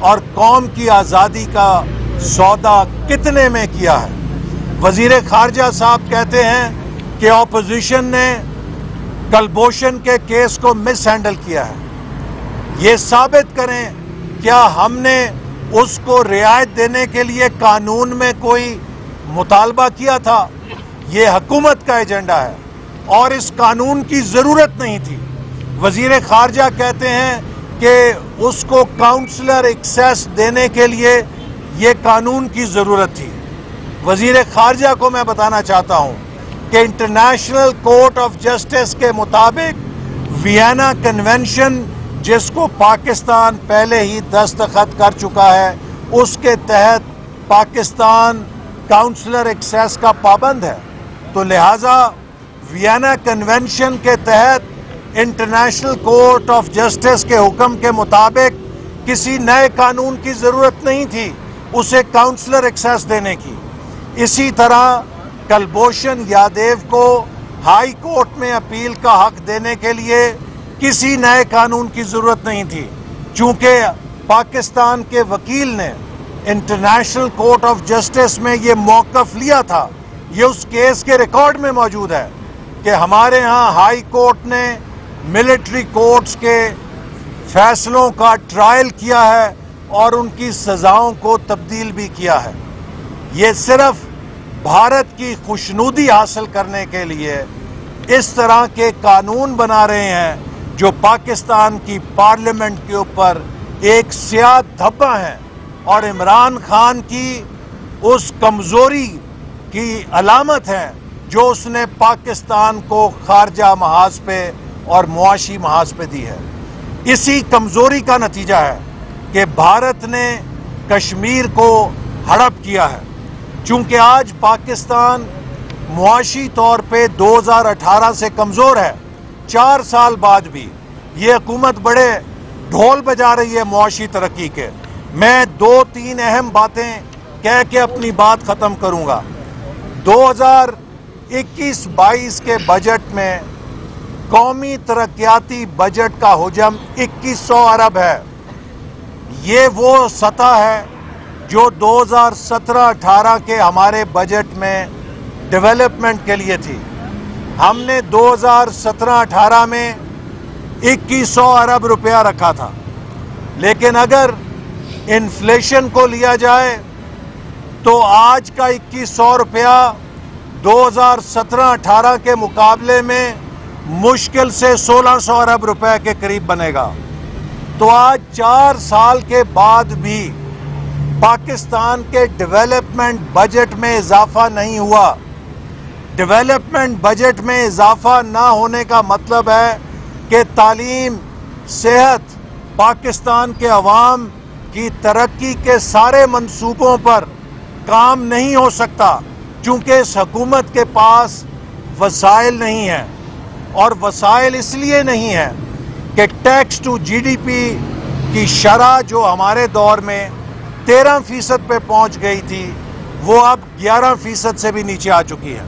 اور قوم کی آزادی کا سودا کتنے میں کیا ہے؟ وزیر خارجہ صاحب کہتے ہیں کہ اپوزیشن نے کلبھوشن کے کیس کو مس ہینڈل کیا ہے۔ یہ ثابت کریں کیا ہم نے اس کو رعایت دینے کے لیے قانون میں کوئی مطالبہ کیا تھا؟ یہ حکومت کا ایجنڈا ہے اور اس قانون کی ضرورت نہیں تھی۔ وزیر خارجہ کہتے ہیں کہ اس کو کاؤنسلر ایکسیس دینے کے لیے یہ قانون کی ضرورت تھی۔ وزیر خارجہ کو میں بتانا چاہتا ہوں کہ انٹرنیشنل کورٹ آف جسٹس کے مطابق وینا کنونشن، جس کو پاکستان پہلے ہی دستخط کر چکا ہے، اس کے تحت پاکستان کاؤنسلر ایکسیس کا پابند ہے۔ تو لہٰذا وینا کنونشن کے تحت انٹرنیشنل کورٹ آف جسٹس کے حکم کے مطابق کسی نئے قانون کی ضرورت نہیں تھی اسے کاؤنسلر ایکسیس دینے کی۔ اسی طرح کلبھوشن یادیو کو ہائی کورٹ میں اپیل کا حق دینے کے لیے کسی نئے قانون کی ضرورت نہیں تھی، چونکہ پاکستان کے وکیل نے انٹرنیشنل کورٹ آف جسٹس میں یہ موقف لیا تھا۔ یہ اس کیس کے ریکارڈ میں موجود ہے کہ ہمارے ہاں ہائی کورٹ نے ملٹری کورٹس کے فیصلوں کا ٹرائل کیا ہے اور ان کی سزاؤں کو تبدیل بھی کیا ہے۔ یہ صرف بھارت کی خوشنودی حاصل کرنے کے لیے اس طرح کے قانون بنا رہے ہیں جو پاکستان کی پارلیمنٹ کے اوپر ایک سیاہ دھبہ ہیں اور عمران خان کی اس کمزوری کی علامت ہے جو اس نے پاکستان کو خارجہ محاذ پہ اور معاشی محاذ پہ دی ہے۔ اسی کمزوری کا نتیجہ ہے کہ بھارت نے کشمیر کو ہڑپ کیا ہے۔ چونکہ آج پاکستان معاشی طور پہ 2018 سے کمزور ہے، 4 سال بعد بھی یہ حکومت بڑے ڈھول بجا رہی ہے معاشی ترقی کے۔ میں 2-3 اہم باتیں کہہ کے اپنی بات ختم کروں گا۔ 2021-22 کے بجٹ میں قومی ترقیاتی بجٹ کا حجم 2100 ارب ہے۔ یہ وہ سطح ہے جو 2017-18 کے ہمارے بجٹ میں ڈیولپمنٹ کے لیے تھی۔ ہم نے 2017-18 میں 2100 ارب روپیہ رکھا تھا، لیکن اگر انفلیشن کو لیا جائے تو آج کا 2100 روپیہ 2017-18 کے مقابلے میں مشکل سے 1600 ارب روپے کے قریب بنے گا۔ تو آج 4 سال کے بعد بھی پاکستان کے ڈیولپمنٹ بجٹ میں اضافہ نہیں ہوا۔ ڈیولپمنٹ بجٹ میں اضافہ نہ ہونے کا مطلب ہے کہ تعلیم، صحت، پاکستان کے عوام کی ترقی کے سارے منصوبوں پر کام نہیں ہو سکتا، چونکہ اس حکومت کے پاس وسائل نہیں ہیں۔ اور وسائل اس لیے نہیں ہیں کہ ٹیکس ٹو جی ڈی پی کی شرح جو ہمارے دور میں 13% پہ پہنچ گئی تھی وہ اب 11% سے بھی نیچے آ چکی ہے۔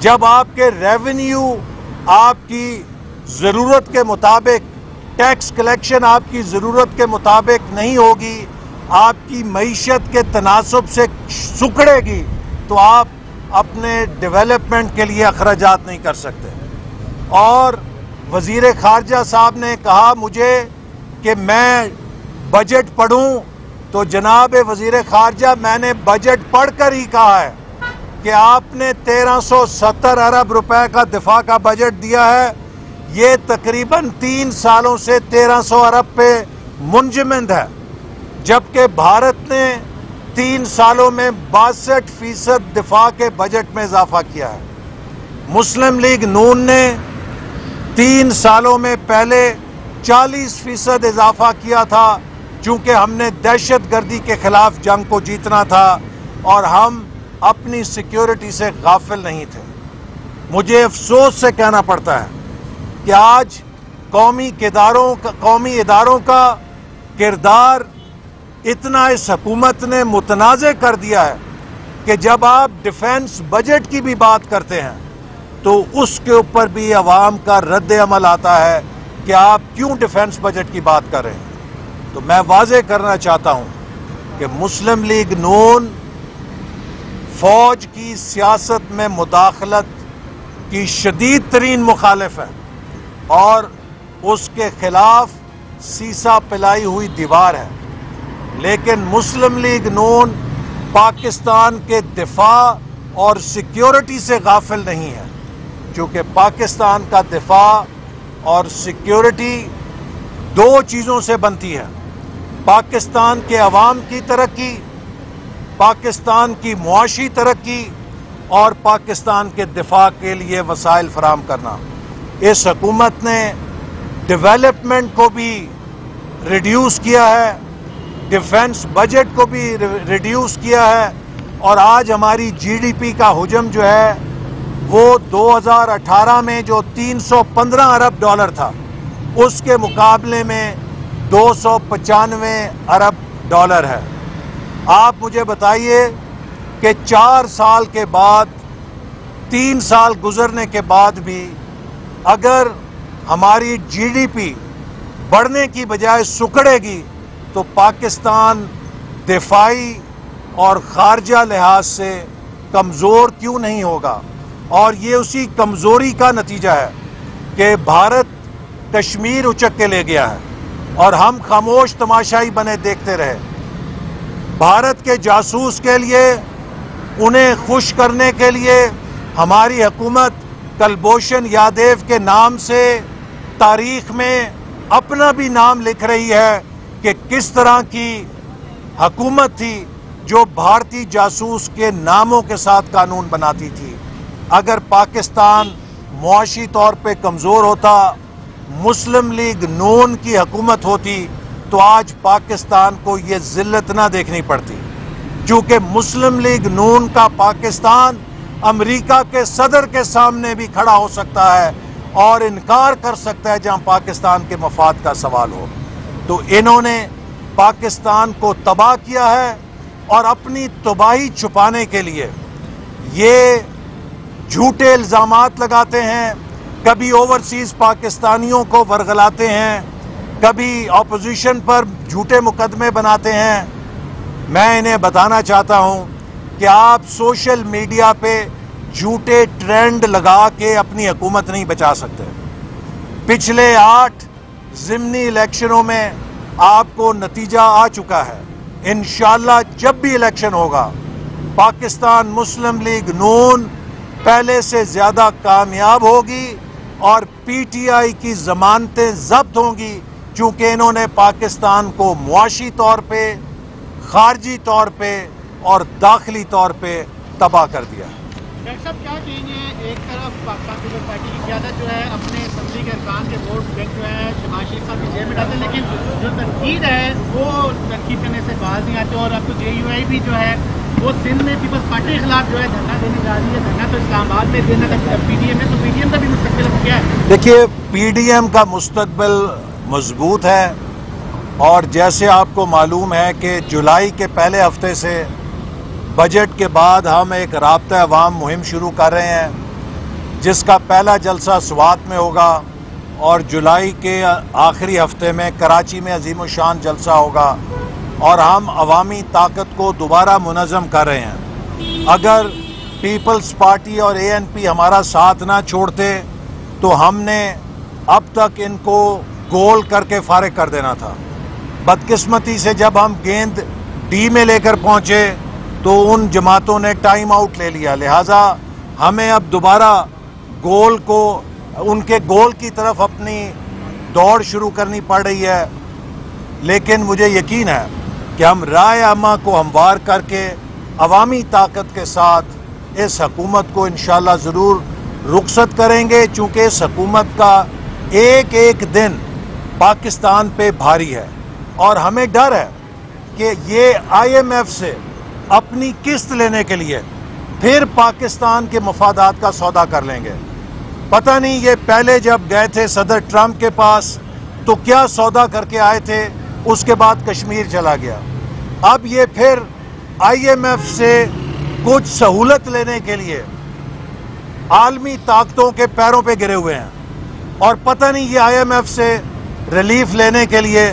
جب آپ کے ریونیو آپ کی ضرورت کے مطابق، ٹیکس کلیکشن آپ کی ضرورت کے مطابق نہیں ہوگی، آپ کی معیشت کے تناسب سے سکڑے گی، تو آپ اپنے ڈیولپمنٹ کے لیے اخراجات نہیں کر سکتے۔ اور وزیر خارجہ صاحب نے کہا مجھے کہ میں بجٹ پڑھوں، تو جناب وزیر خارجہ میں نے بجٹ پڑھ کر ہی کہا ہے کہ آپ نے 1370 ارب روپے کا دفاع کا بجٹ دیا ہے۔ یہ تقریباً 3 سالوں سے 1300 ارب پہ منجمد ہے، جبکہ بھارت نے 3 سالوں میں 62% دفاع کے بجٹ میں اضافہ کیا ہے۔ مسلم لیگ نون نے 3 سالوں میں پہلے 40% اضافہ کیا تھا، چونکہ ہم نے دہشت گردی کے خلاف جنگ کو جیتنا تھا اور ہم اپنی سیکیورٹی سے غافل نہیں تھے۔ مجھے افسوس سے کہنا پڑتا ہے کہ آج قومی اداروں کا کردار اتنا اس حکومت نے متنازع کر دیا ہے کہ جب آپ ڈیفنس بجٹ کی بھی بات کرتے ہیں تو اس کے اوپر بھی عوام کا رد عمل آتا ہے کہ آپ کیوں ڈیفنس بجٹ کی بات کر رہے ہیں۔ تو میں واضح کرنا چاہتا ہوں کہ مسلم لیگ نون فوج کی سیاست میں مداخلت کی شدید ترین مخالف ہے اور اس کے خلاف سیسا پلائی ہوئی دیوار ہے، لیکن مسلم لیگ نون پاکستان کے دفاع اور سیکیورٹی سے غافل نہیں ہے، چونکہ پاکستان کا دفاع اور سیکیورٹی دو چیزوں سے بنتی ہے: پاکستان کے عوام کی ترقی، پاکستان کی معاشی ترقی اور پاکستان کے دفاع کے لیے وسائل فراہم کرنا۔ اس حکومت نے ڈیولپمنٹ کو بھی ریڈیوس کیا ہے، ڈیفنس بجٹ کو بھی ریڈیوس کیا ہے، اور آج ہماری جی ڈی پی کا حجم جو ہے وہ 2018 میں جو $315 ارب تھا، اس کے مقابلے میں $295 ارب ہے۔ آپ مجھے بتائیے کہ 4 سال کے بعد، 3 سال گزرنے کے بعد بھی اگر ہماری جی ڈی پی بڑھنے کی بجائے سکڑے گی تو پاکستان دفاعی اور خارجہ لحاظ سے کمزور کیوں نہیں ہوگا؟ اور یہ اسی کمزوری کا نتیجہ ہے کہ بھارت کشمیر اچک کے لے گیا ہے اور ہم خاموش تماشائی بنے دیکھتے رہے۔ بھارت کے جاسوس کے لیے، انہیں خوش کرنے کے لیے ہماری حکومت کلبھوشن یادیو کے نام سے تاریخ میں اپنا بھی نام لکھ رہی ہے کہ کس طرح کی حکومت تھی جو بھارتی جاسوس کے ناموں کے ساتھ قانون بناتی تھی۔ اگر پاکستان معاشی طور پہ کمزور ہوتا، مسلم لیگ نون کی حکومت ہوتی، تو آج پاکستان کو یہ ذلت نہ دیکھنی پڑتی، کیونکہ مسلم لیگ نون کا پاکستان امریکہ کے صدر کے سامنے بھی کھڑا ہو سکتا ہے اور انکار کر سکتا ہے جہاں پاکستان کے مفاد کا سوال ہو۔ تو انہوں نے پاکستان کو تباہ کیا ہے اور اپنی تباہی چھپانے کے لیے یہ جھوٹے الزامات لگاتے ہیں، کبھی اوورسیز پاکستانیوں کو ورغلاتے ہیں، کبھی اپوزیشن پر جھوٹے مقدمے بناتے ہیں۔ میں انہیں بتانا چاہتا ہوں کہ آپ سوشل میڈیا پہ جھوٹے ٹرینڈ لگا کے اپنی حکومت نہیں بچا سکتے۔ پچھلے 8 ضمنی الیکشنوں میں آپ کو نتیجہ آ چکا ہے۔ انشاءاللہ جب بھی الیکشن ہوگا، پاکستان مسلم لیگ نون پہلے سے زیادہ کامیاب ہوگی اور پی ٹی آئی کی ضمانتیں ضبط ہوں گی، چونکہ انہوں نے پاکستان کو معاشی طور پہ، خارجی طور پہ اور داخلی طور پہ تباہ کر دیا۔ ڈاکٹر صاحب کیا کہیں گے، ایک طرف پاکستان پیپلز پارٹی کی قیادت جو ہے اپنے اسمبلی کے ارکان کے ووٹ بینک جو ہے شہباز شریف صاحب کی جیب میں ڈالتے ہیں، لیکن جو تنقید ہے وہ تنقید کرنے سے باز نہیں آتے، اور اب تو جے یو آئی بھی جو ہے وہ سندھ میں پیپلز پارٹی کے خلاف جو ہے دھرنا دینے جا رہی ہے۔ دھرنا تو اسلام آباد میں دینا تھا پی ڈی ایم ہے، تو پی ڈی ایم کا بھی مستقبل کیا ہے؟ دیکھیے، پی ڈی ایم کا مستقبل مضبوط ہے، اور جیسے آپ کو معلوم ہے کہ جولائی کے پہلے ہفتے سے بجٹ کے بعد ہم ایک رابطہ عوام مہم شروع کر رہے ہیں، جس کا پہلا جلسہ سوات میں ہوگا اور جولائی کے آخری ہفتے میں کراچی میں عظیم الشان جلسہ ہوگا، اور ہم عوامی طاقت کو دوبارہ منظم کر رہے ہیں۔ اگر پیپلز پارٹی اور اے این پی ہمارا ساتھ نہ چھوڑتے تو ہم نے اب تک ان کو گول کر کے فارغ کر دینا تھا۔ بدقسمتی سے جب ہم گیند ڈی میں لے کر پہنچے تو ان جماعتوں نے ٹائم آؤٹ لے لیا، لہٰذا ہمیں اب دوبارہ گول کو، ان کے گول کی طرف اپنی دوڑ شروع کرنی پڑ رہی ہے۔ لیکن مجھے یقین ہے کہ ہم رائے عامہ کو ہموار کر کے عوامی طاقت کے ساتھ اس حکومت کو انشاءاللہ ضرور رخصت کریں گے، چونکہ اس حکومت کا ایک ایک دن پاکستان پہ بھاری ہے، اور ہمیں ڈر ہے کہ یہ آئی ایم ایف سے اپنی قسط لینے کے لیے پھر پاکستان کے مفادات کا سودا کر لیں گے۔ پتہ نہیں یہ پہلے جب گئے تھے صدر ٹرمپ کے پاس تو کیا سودا کر کے آئے تھے، اس کے بعد کشمیر چلا گیا۔ اب یہ پھر آئی ایم ایف سے کچھ سہولت لینے کے لیے عالمی طاقتوں کے پیروں پہ گرے ہوئے ہیں، اور پتہ نہیں یہ آئی ایم ایف سے ریلیف لینے کے لیے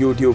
YouTube